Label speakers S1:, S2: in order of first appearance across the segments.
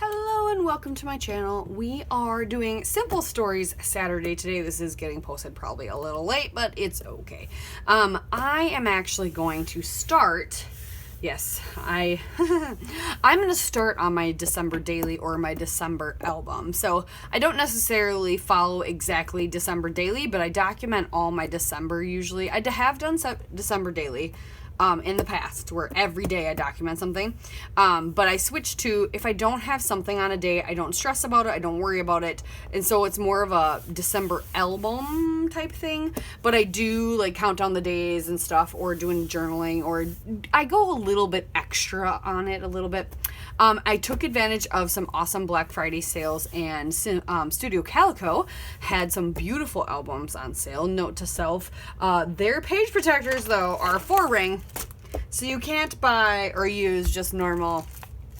S1: Hello and welcome to my channel. We are doing Simple Stories Saturday today. This is getting posted probably a little late, but it's okay. I am actually going to start, I'm going to start on my December daily or my December album. So I don't necessarily follow exactly December daily, but I document all my December usually. I have done December daily in the past, where every day I document something. But I switched to, if I don't have something on a day, I don't stress about it, I don't worry about it. And so it's more of a December album type thing. But I do like count down the days and stuff, or doing journaling, or I go a little bit extra on it a little bit. I took advantage of some awesome Black Friday sales, and Studio Calico had some beautiful albums on sale. Note to self, their page protectors though are 4-ring, so you can't buy or use just normal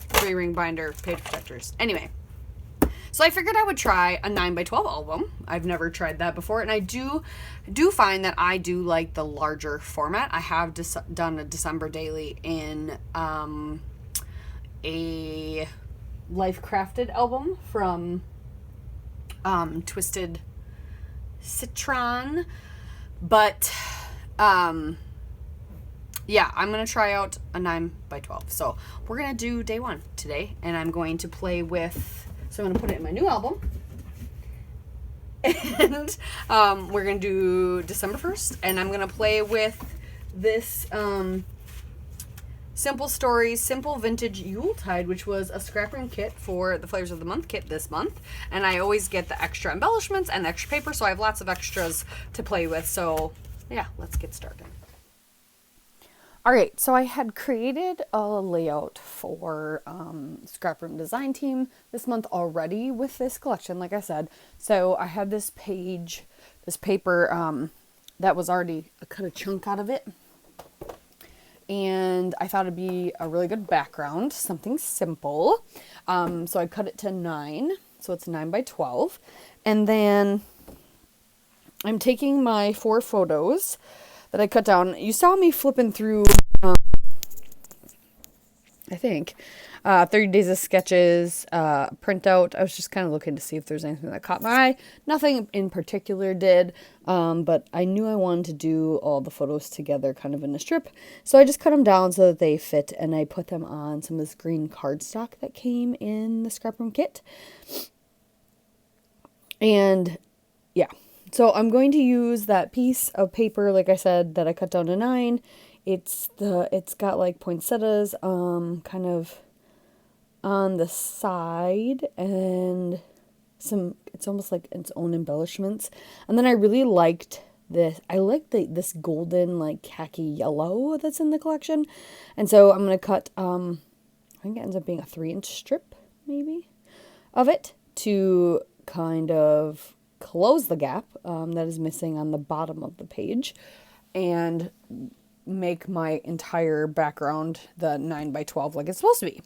S1: 3-ring binder page protectors. Anyway, so I figured I would try a 9x12 album. I've never tried that before, and I do find that I do like the larger format. I have done a December daily in a Life Crafted album from Twisted Citron, but yeah, I'm gonna try out a 9x12. So we're gonna do day one today, and I'm going to play with, so I'm gonna put it in my new album, and we're gonna do December 1st, and I'm gonna play with this Simple Stories Simple Vintage Yuletide, which was a scrap room kit for the Flavors of the Month kit this month. And I always get the extra embellishments and extra paper, so I have lots of extras to play with. So yeah, let's get started. All right, so I had created a layout for Scrap Room Design Team this month already with this collection, like I said. So I had this paper that was already, I cut a chunk out of it. And I thought it'd be a really good background, something simple. So I cut it to 9, so it's 9x12. And then I'm taking my 4 photos that I cut down. You saw me flipping through, I think, 30 Days of Sketches printout. I was just kind of looking to see if there's anything that caught my eye. Nothing in particular did, but I knew I wanted to do all the photos together kind of in a strip. So I just cut them down so that they fit, and I put them on some of this green cardstock that came in the scrap room kit. And yeah, so I'm going to use that piece of paper, like I said, that I cut down to 9. It's got like poinsettias kind of on the side, and it's almost like its own embellishments. And then I really liked this. I like this golden like khaki yellow that's in the collection. And so I'm going to cut, I think it ends up being a 3-inch strip maybe of it to kind of close the gap that is missing on the bottom of the page, and make my entire background the 9x12 like it's supposed to be.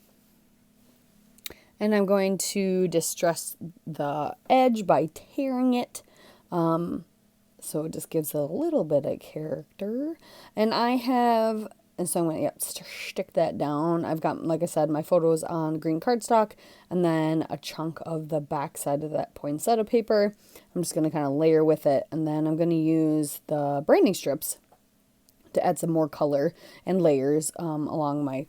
S1: And I'm going to distress the edge by tearing it, so it just gives a little bit of character. And so I'm going to stick that down. I've got, like I said, my photos on green cardstock, and then a chunk of the back side of that poinsettia paper. I'm just going to kind of layer with it, and then I'm going to use the branding strips to add some more color and layers along my,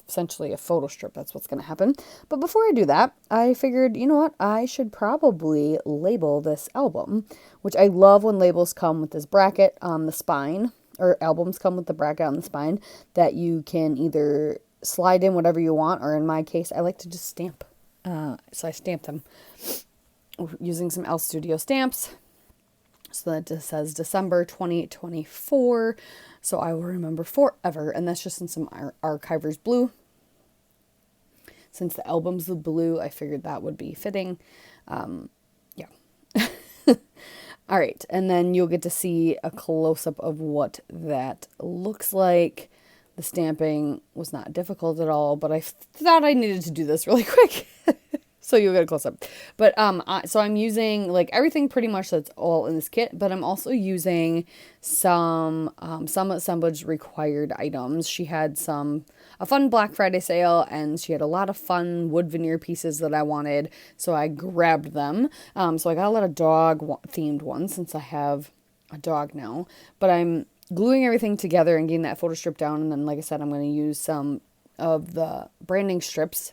S1: essentially a photo strip. That's what's going to happen. But before I do that, I figured, you know what, I should probably label this album, which I love when labels come with this bracket on the spine, or albums come with the bracket on the spine that you can either slide in whatever you want, or in my case, I like to just stamp. So I stamped them using some L Studio stamps. So that just says December 2024. So I will remember forever. And that's just in some Archiver's blue. Since the album's the blue, I figured that would be fitting. Yeah. All right. And then you'll get to see a close-up of what that looks like. The stamping was not difficult at all, but I thought I needed to do this really quick. So you'll get a close up. But so I'm using like everything pretty much that's all in this kit, but I'm also using some assemblage required items. She had some a fun Black Friday sale, and she had a lot of fun wood veneer pieces that I wanted, so I grabbed them. So I got a lot of dog themed ones since I have a dog now, but I'm gluing everything together and getting that photo strip down, and then like I said, I'm going to use some of the branding strips,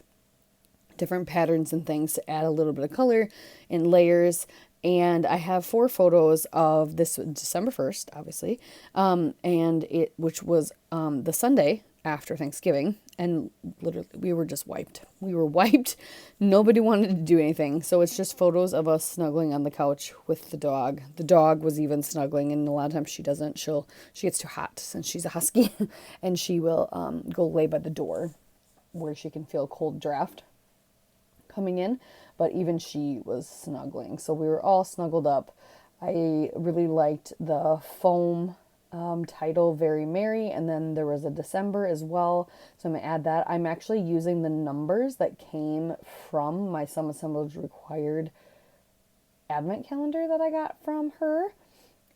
S1: different patterns and things to add a little bit of color and layers. And I have 4 photos of this December 1st, obviously, which was the Sunday after Thanksgiving, and literally we were just wiped. We were wiped. Nobody wanted to do anything, so it's just photos of us snuggling on the couch with the dog. The dog was even snuggling, and a lot of times she doesn't. She gets too hot since she's a husky, and she will go lay by the door where she can feel a cold draft coming in, but even she was snuggling, so we were all snuggled up. I really liked the foam title, Very Merry, and then there was a December as well, so I'm gonna add that. I'm actually using the numbers that came from my Some Assemblage Required advent calendar that I got from her,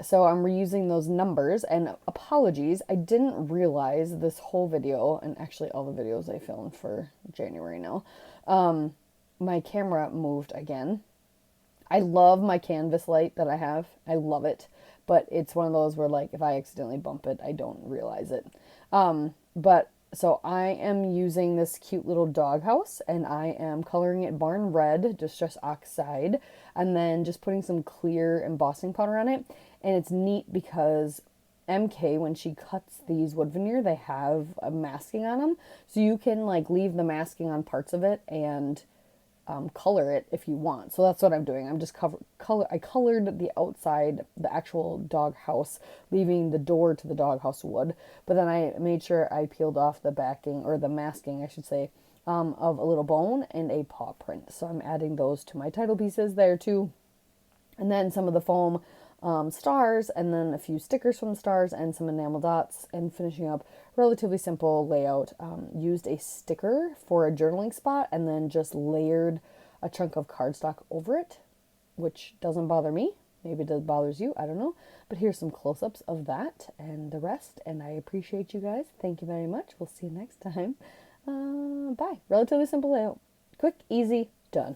S1: so I'm reusing those numbers. And apologies, I didn't realize this whole video, and actually all the videos I filmed for January now, my camera moved again. I love my canvas light that I have. I love it. But it's one of those where, like, if I accidentally bump it, I don't realize it. But so I am using this cute little doghouse, and I am coloring it barn red, Distress Oxide, and then just putting some clear embossing powder on it. And it's neat because MK, when she cuts these wood veneer, they have a masking on them. So you can, like, leave the masking on parts of it and color it if you want. So that's what I'm doing. I'm just I colored the outside, the actual dog house, leaving the door to the dog house wood. But then I made sure I peeled off the backing, or the masking, I should say, of a little bone and a paw print. So I'm adding those to my title pieces there too. And then some of the foam stars, and then a few stickers from the stars and some enamel dots, and finishing up relatively simple layout. Used a sticker for a journaling spot and then just layered a chunk of cardstock over it, which doesn't bother me. Maybe it bothers you, I don't know. But here's some close-ups of that and the rest, and I appreciate you guys. Thank you very much. We'll see you next time. Bye. Relatively simple layout. Quick, easy, done.